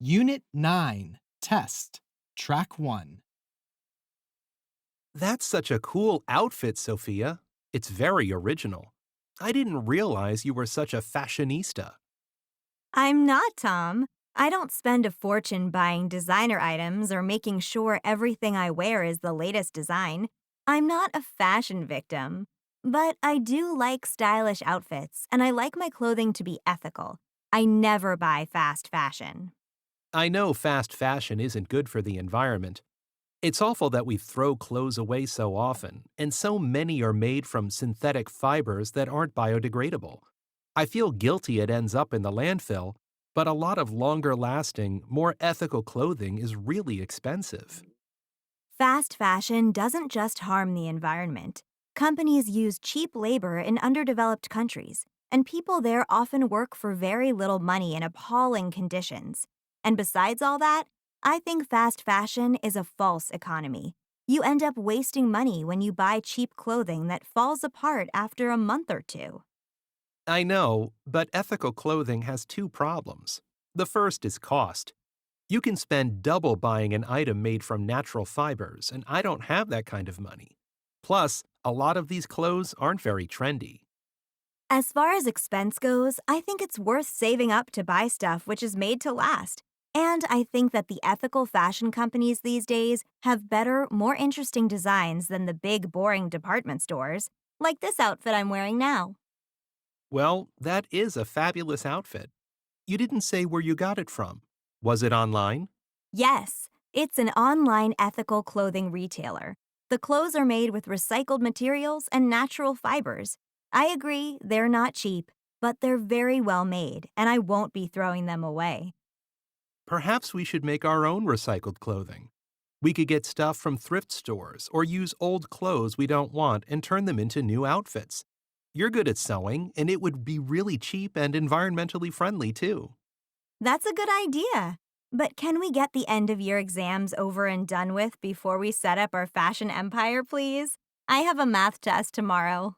Unit 9, Test, Track 1. That's such a cool outfit, Sophia. It's very original. I didn't realize you were such a fashionista. I'm not, Tom. I don't spend a fortune buying designer items or making sure everything I wear is the latest design. I'm not a fashion victim. But I do like stylish outfits, and I like my clothing to be ethical. I never buy fast fashion. I know fast fashion isn't good for the environment. It's awful that we throw clothes away so often, and so many are made from synthetic fibers that aren't biodegradable. I feel guilty it ends up in the landfill, but a lot of longer lasting, more ethical clothing is really expensive. Fast fashion doesn't just harm the environment. Companies use cheap labor in underdeveloped countries, and people there often work for very little money in appalling conditions. And besides all that, I think fast fashion is a false economy. You end up wasting money when you buy cheap clothing that falls apart after a month or two. I know, but ethical clothing has two problems. The first is cost. You can spend double buying an item made from natural fibers, and I don't have that kind of money. Plus, a lot of these clothes aren't very trendy. As far as expense goes, I think it's worth saving up to buy stuff which is made to last. And I think that the ethical fashion companies these days have better, more interesting designs than the big, boring department stores, like this outfit I'm wearing now. Well, that is a fabulous outfit. You didn't say where you got it from. Was it online? Yes, it's an online ethical clothing retailer. The clothes are made with recycled materials and natural fibers. I agree, they're not cheap, but they're very well made, and I won't be throwing them away. Perhaps we should make our own recycled clothing. We could get stuff from thrift stores or use old clothes we don't want and turn them into new outfits. You're good at sewing, and it would be really cheap and environmentally friendly, too. That's a good idea. But can we get the end of year exams over and done with before we set up our fashion empire, please? I have a math test tomorrow.